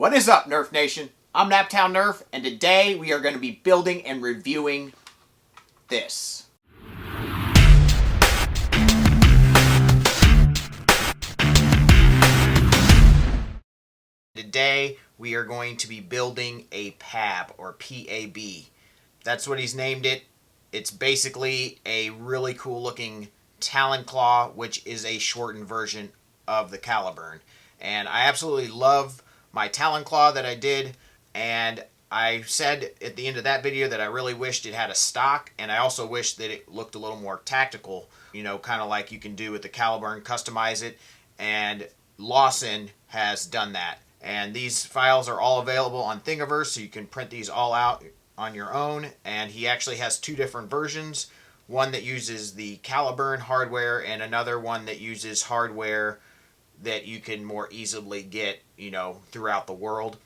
What is up, Nerf Nation? I'm Naptown Nerf, and today we are going to be building and reviewing this. Today we are going to be building a PAB, or PAB. That's what he's named it. It's basically a really cool looking Talon Claw, which is a shortened version of the Caliburn. And I absolutely love my Talon Claw that I did, and I said at the end of that video that I really wished it had a stock, and I also wished that it looked a little more tactical, you know, kind of like you can do with the Caliburn, customize it, and Lawson has done that. And these files are all available on Thingiverse, so you can print these all out on your own. And he actually has two different versions, one that uses the Caliburn hardware and another one that uses hardware that you can more easily get, you know, throughout the world,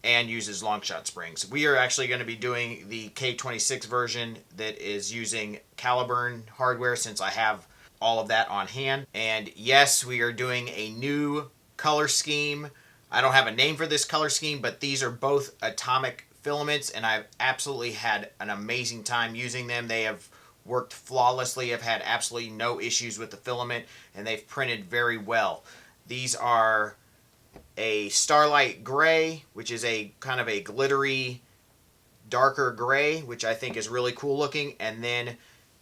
and uses long shot springs. We are actually going to be doing the K26 version that is using Caliburn hardware, since I have all of that on hand. And yes, we are doing a new color scheme. I don't have a name for this color scheme, but these are both atomic filaments, and I've absolutely had an amazing time using them. They have worked flawlessly. I've had absolutely no issues with the filament, and they've printed very well. These are a Starlight Gray, which is a kind of a glittery, darker gray, which I think is really cool looking, and then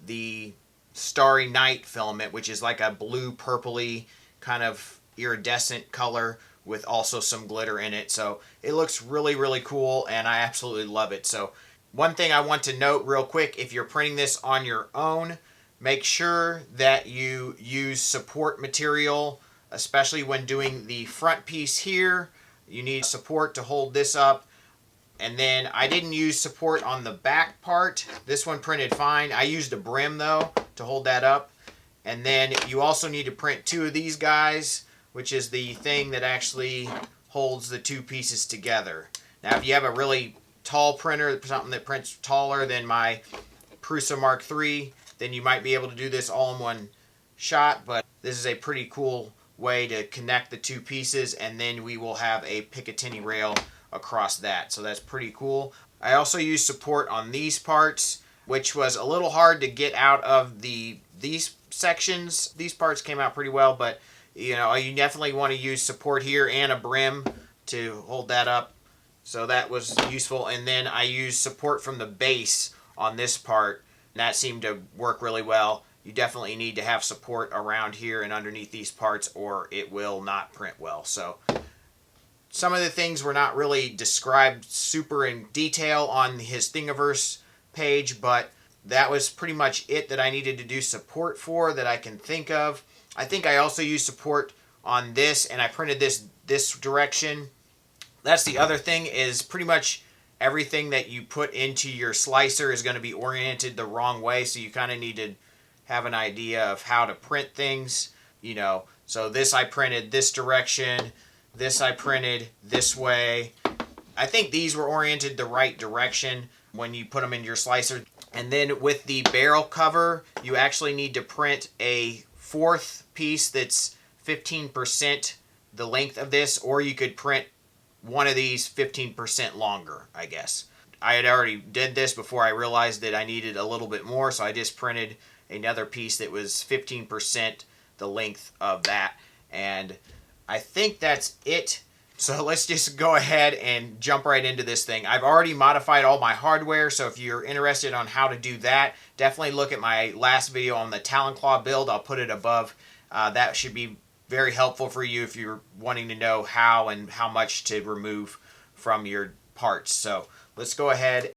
the Starry Night filament, which is like a blue purpley kind of iridescent color with also some glitter in it. So it looks really, really cool, and I absolutely love it. So one thing I want to note real quick, if you're printing this on your own, make sure that you use support material, especially when doing the front piece here. You need support to hold this up. And then I didn't use support on the back part. This one printed fine. I used a brim though to hold that up. And then you also need to print two of these guys, which is the thing that actually holds the two pieces together. Now if you have a really tall printer, something that prints taller than my Prusa Mark III, then you might be able to do this all in one shot, but this is a pretty cool way to connect the two pieces, and then we will have a Picatinny rail across that. So that's pretty cool. I also used support on these parts, which was a little hard to get out of these sections. These parts came out pretty well, but you know, you definitely want to use support here and a brim to hold that up. So that was useful. And then I used support from the base on this part, and that seemed to work really well. You definitely need to have support around here and underneath these parts, or it will not print well. So some of the things were not really described super in detail on his Thingiverse page, but that was pretty much it that I needed to do support for that I can think of. I think I also used support on this, and I printed this direction. That's the other thing, is pretty much everything that you put into your slicer is going to be oriented the wrong way, so you kind of need to have an idea of how to print things, you know. So this I printed this direction, this I printed this way. I think these were oriented the right direction when you put them in your slicer. And then with the barrel cover, you actually need to print a fourth piece that's 15% the length of this, or you could print one of these 15% longer, I guess. I had already did this before I realized that I needed a little bit more, so I just printed another piece that was 15% the length of that. And I think that's it. So let's just go ahead and jump right into this thing. I've already modified all my hardware, so if you're interested on how to do that, definitely look at my last video on the Talon Claw build. I'll put it above. That should be very helpful for you if you're wanting to know how and how much to remove from your parts. So let's go ahead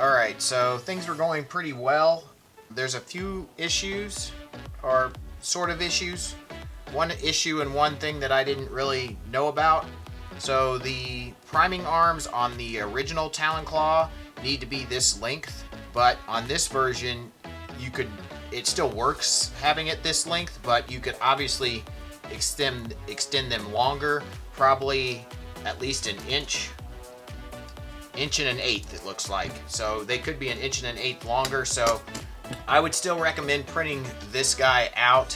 Alright, so things were going pretty well. There's a few issues, or sort of issues. One issue and one thing that I didn't really know about. So the priming arms on the original Talon Claw need to be this length, but on this version, it still works having it this length, but you could obviously extend them longer, probably at least an inch and an eighth, it looks like. So they could be an inch and an eighth longer. So I would still recommend printing this guy out,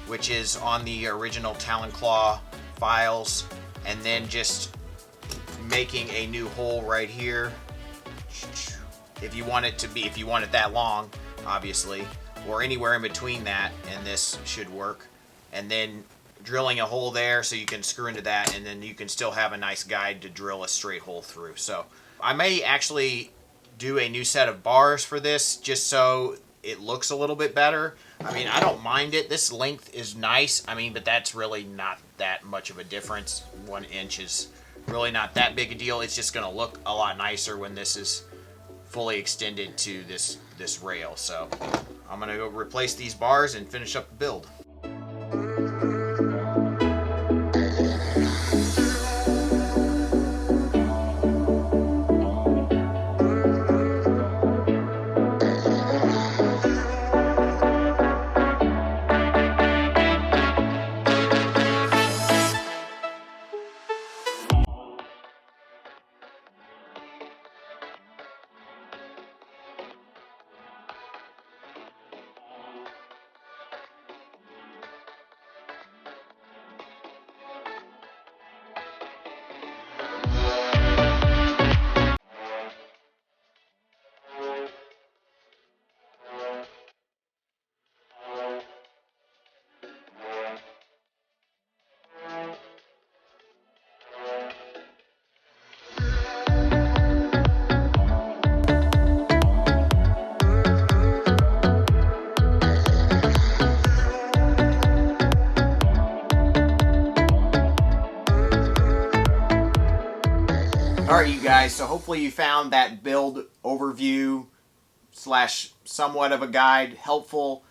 which is on the original Talon Claw files, and then just making a new hole right here if you want it that long, obviously, or anywhere in between that, and this should work. And then drilling a hole there so you can screw into that, and then you can still have a nice guide to drill a straight hole through. So I may actually do a new set of bars for this just so it looks a little bit better. I mean, I don't mind it. This length is nice. I mean, but that's really not that much of a difference. 1 inch is really not that big a deal. It's just going to look a lot nicer when this is fully extended to this rail. So I'm going to go replace these bars and finish up the build. Alright, you guys, so hopefully you found that build overview slash somewhat of a guide helpful.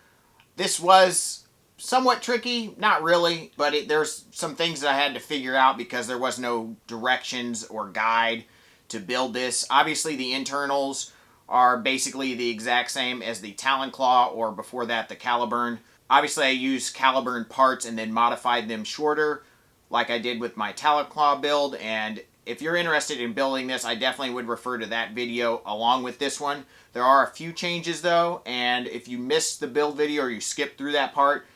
This was somewhat tricky, not really, but there's some things that I had to figure out because there was no directions or guide to build this. Obviously the internals are basically the exact same as the Talon Claw, or before that the Caliburn. Obviously I used Caliburn parts and then modified them shorter like I did with my Talon Claw build, and if you're interested in building this, I definitely would refer to that video along with this one. There are a few changes though, and if you missed the build video or you skipped through that part,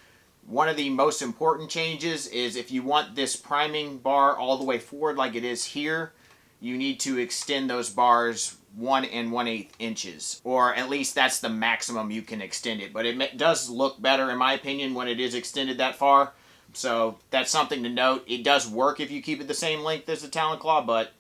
one of the most important changes is if you want this priming bar all the way forward like it is here, you need to extend those bars 1 1/8 inches, or at least that's the maximum you can extend it. But it does look better in my opinion when it is extended that far. So that's something to note. It does work if you keep it the same length as the Talon Claw, but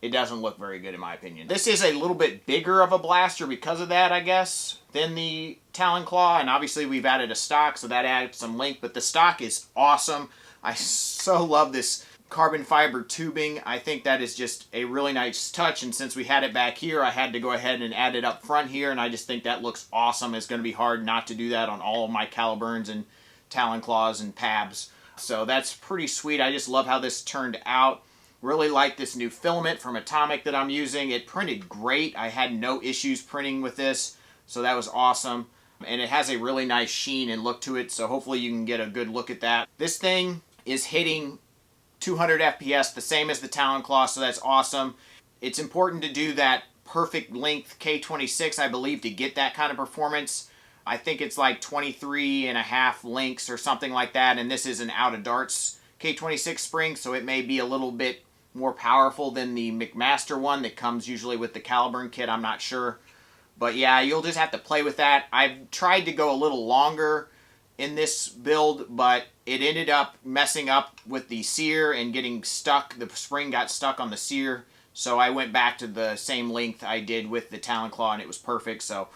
it doesn't look very good in my opinion. This is a little bit bigger of a blaster because of that, I guess, than the Talon Claw, and obviously we've added a stock, so that adds some length, but the stock is awesome. I so love this carbon fiber tubing. I think that is just a really nice touch, and since we had it back here, I had to go ahead and add it up front here, and I just think that looks awesome. It's going to be hard not to do that on all of my Caliburns and Talon Claws and PABs. So that's pretty sweet. I just love how this turned out. Really like this new filament from Atomic that I'm using. It printed great. I had no issues printing with this, so that was awesome. And it has a really nice sheen and look to it, so hopefully you can get a good look at that. This thing is hitting 200 FPS, the same as the Talon Claw, so that's awesome. It's important to do that perfect length K26, I believe, to get that kind of performance. I think it's like 23.5 links or something like that, and this is an out of darts K26 spring, so it may be a little bit more powerful than the McMaster one that comes usually with the Caliburn kit. I'm not sure. But yeah, you'll just have to play with that. I've tried to go a little longer in this build, but it ended up messing up with the sear and getting stuck. The spring got stuck on the sear, so I went back to the same length I did with the Talon Claw, and it was perfect. So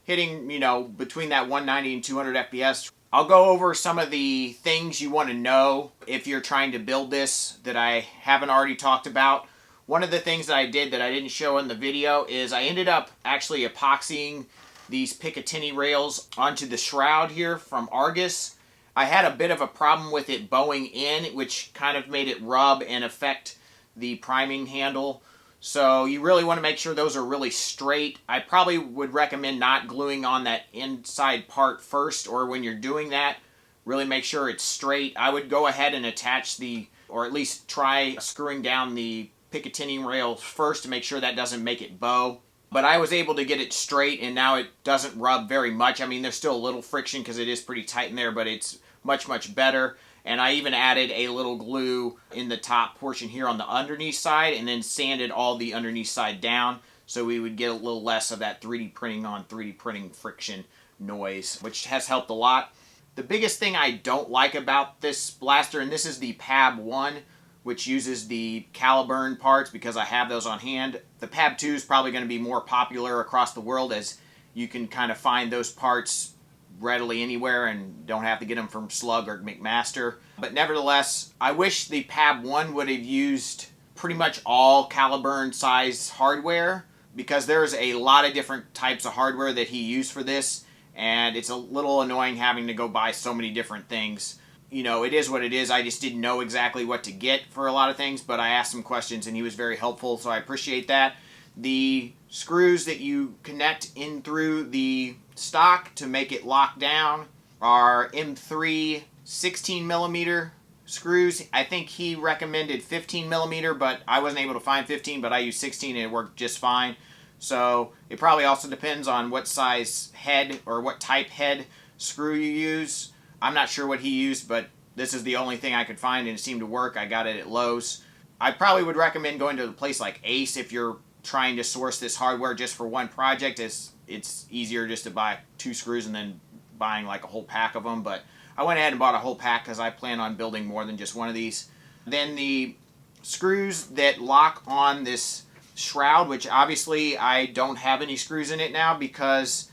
hitting, between that 190 and 200 FPS. I'll go over some of the things you want to know if you're trying to build this that I haven't already talked about. One of the things that I did that I didn't show in the video is I ended up actually epoxying these Picatinny rails onto the shroud here from Argus. I had a bit of a problem with it bowing in, which kind of made it rub and affect the priming handle. So you really want to make sure those are really straight. I probably would recommend not gluing on that inside part first, or when you're doing that, really make sure it's straight. I would go ahead and attach or at least try screwing down the Picatinny rail first to make sure that doesn't make it bow. But I was able to get it straight, and now it doesn't rub very much. I mean, there's still a little friction because it is pretty tight in there, but it's much, much better. And I even added a little glue in the top portion here on the underneath side, and then sanded all the underneath side down so we would get a little less of that 3D printing on 3D printing friction noise, which has helped a lot. The biggest thing I don't like about this blaster, and this is the PAB 1, which uses the Caliburn parts because I have those on hand. The PAB 2 is probably going to be more popular across the world, as you can kind of find those parts readily anywhere and don't have to get them from Slug or McMaster. But nevertheless, I wish the PAB 1 would have used pretty much all Caliburn size hardware, because there's a lot of different types of hardware that he used for this, and it's a little annoying having to go buy so many different things. It is what it is. I just didn't know exactly what to get for a lot of things, but I asked him questions and he was very helpful, so I appreciate that. The screws that you connect in through the stock to make it lock down are M3 16mm screws. I think he recommended 15mm, but I wasn't able to find 15, but I used 16 and it worked just fine. So it probably also depends on what size head or what type head screw you use. I'm not sure what he used, but this is the only thing I could find and it seemed to work. I got it at Lowe's. I probably would recommend going to a place like Ace if you're trying to source this hardware just for one project. It's easier just to buy 2 screws and then buying like a whole pack of them, but I went ahead and bought a whole pack because I plan on building more than just one of these. Then the screws that lock on this shroud, which obviously I don't have any screws in it now because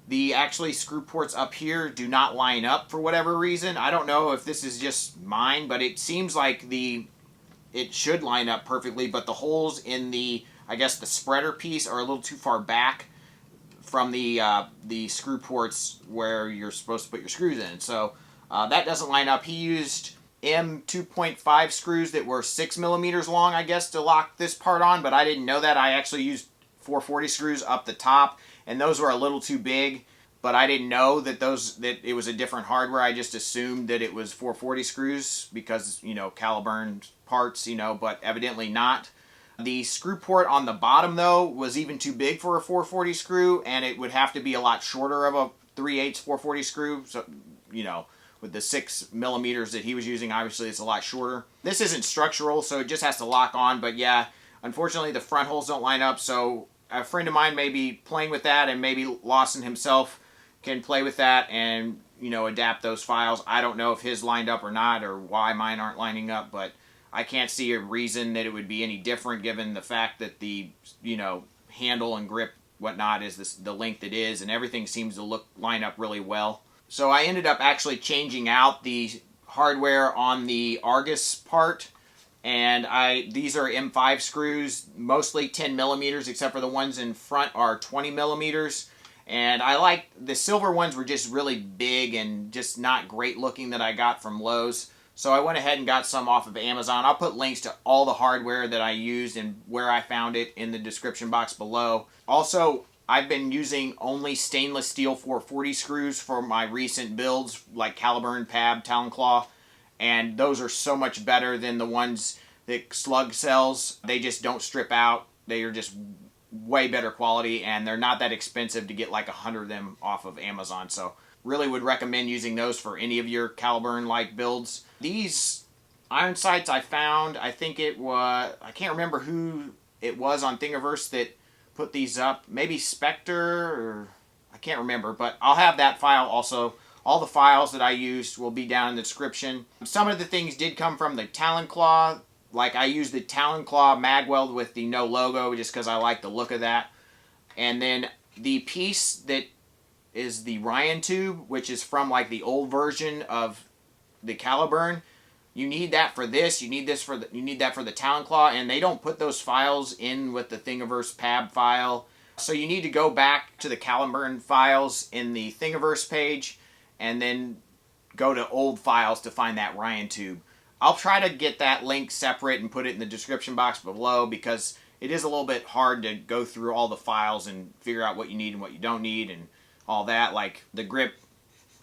the actually screw ports up here do not line up for whatever reason. I don't know if this is just mine, but it seems like it should line up perfectly, but the holes in the, I guess, the spreader piece are a little too far back from the screw ports where you're supposed to put your screws in. So that doesn't line up. He used M2.5 screws that were 6mm long, I guess, to lock this part on, but I didn't know that. I actually used 440 screws up the top, and those were a little too big, but I didn't know that it was a different hardware. I just assumed that it was 440 screws because, Caliburn parts, but evidently not. The screw port on the bottom, though, was even too big for a 440 screw, and it would have to be a lot shorter of a 3/8 440 screw. So, with the 6mm that he was using, obviously it's a lot shorter. This isn't structural, so it just has to lock on, but yeah, unfortunately the front holes don't line up, so a friend of mine may be playing with that, and maybe Lawson himself can play with that and, adapt those files. I don't know if his lined up or not, or why mine aren't lining up, but I can't see a reason that it would be any different given the fact that the, handle and grip, whatnot, is the length it is, and everything seems to line up really well. So I ended up actually changing out the hardware on the Argus part, and these are M5 screws, mostly 10mm, except for the ones in front are 20mm. And I like the silver ones were just really big and just not great looking that I got from Lowe's. So I went ahead and got some off of Amazon. I'll put links to all the hardware that I used and where I found it in the description box below. Also, I've been using only stainless steel 440 screws for my recent builds, like Caliburn, PAB, Talon Claw, and those are so much better than the ones that Slug sells. They just don't strip out. They are just way better quality, and they're not that expensive to get like 100 of them off of Amazon. So really would recommend using those for any of your Caliburn like builds. These iron sights I found, I think it was, I can't remember who it was on Thingiverse that put these up. Maybe Spectre, or I can't remember, but I'll have that file also. All the files that I used will be down in the description. Some of the things did come from the Talon Claw. Like I used the Talon Claw mag weld with the no logo just because I like the look of that. And then the piece that is the Ryan tube, which is from like the old version of the Caliburn. You need that for this. You need this for you need that for the Talon Claw, and they don't put those files in with the Thingiverse PAB file. So you need to go back to the Caliburn files in the Thingiverse page, and then go to old files to find that Ryan tube. I'll try to get that link separate and put it in the description box below, because it is a little bit hard to go through all the files and figure out what you need and what you don't need and all that. Like the grip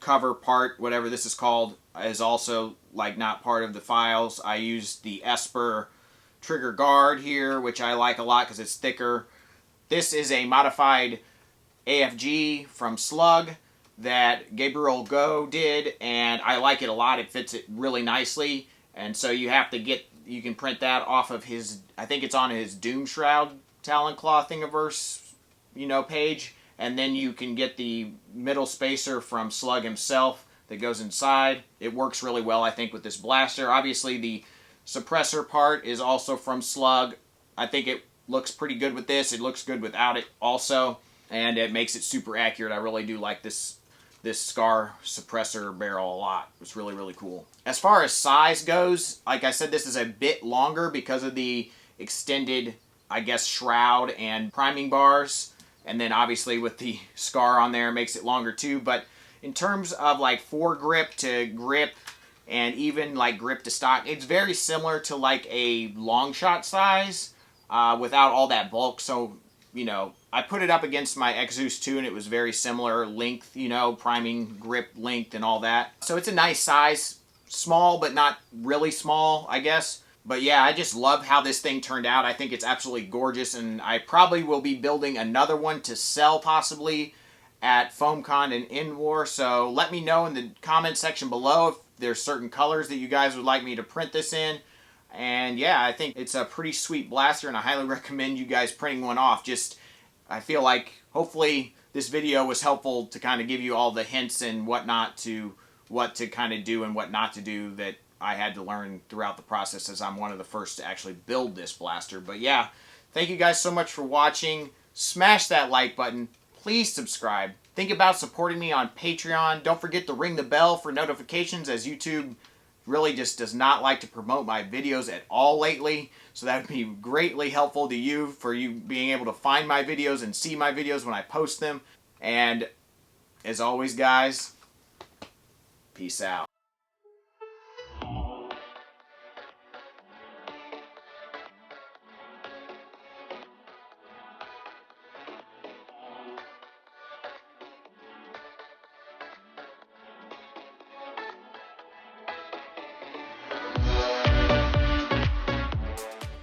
cover part, whatever this is called, is also like not part of the files. I use the Esper trigger guard here, which I like a lot because it's thicker. This is a modified AFG from Slug that Gabriel Go did, and I like it a lot. It fits it really nicely, and so you have to get, you can print that off of his, I think it's on his Doom Shroud Talon Claw Thingiverse, page, and then you can get the middle spacer from Slug himself that goes inside. It works really well, I think, with this blaster. Obviously, the suppressor part is also from Slug. I think it looks pretty good with this. It looks good without it also, and it makes it super accurate. I really do like this Scar suppressor barrel a lot. It's really, really cool. As far as size goes, like I said, this is a bit longer because of the extended, I guess, shroud and priming bars. And then obviously with the Scar on there, makes it longer too. But in terms of like foregrip to grip and even like grip to stock, it's very similar to like a long shot size without all that bulk. So, I put it up against my Exus 2 and it was very similar length, priming, grip length and all that. So it's a nice size. Small, but not really small, I guess. But yeah, I just love how this thing turned out. I think it's absolutely gorgeous, and I probably will be building another one to sell possibly at FoamCon and InWar. So let me know in the comment section below if there's certain colors that you guys would like me to print this in. And yeah, I think it's a pretty sweet blaster, and I highly recommend you guys printing one off. Just, I feel like hopefully this video was helpful to kind of give you all the hints and what to kind of do and what not to do that I had to learn throughout the process, as I'm one of the first to actually build this blaster. But yeah, thank you guys so much for watching. Smash that like button. Please subscribe. Think about supporting me on Patreon. Don't forget to ring the bell for notifications, as YouTube really just does not like to promote my videos at all lately. So that would be greatly helpful to you, for you being able to find my videos and see my videos when I post them. And as always, guys, peace out.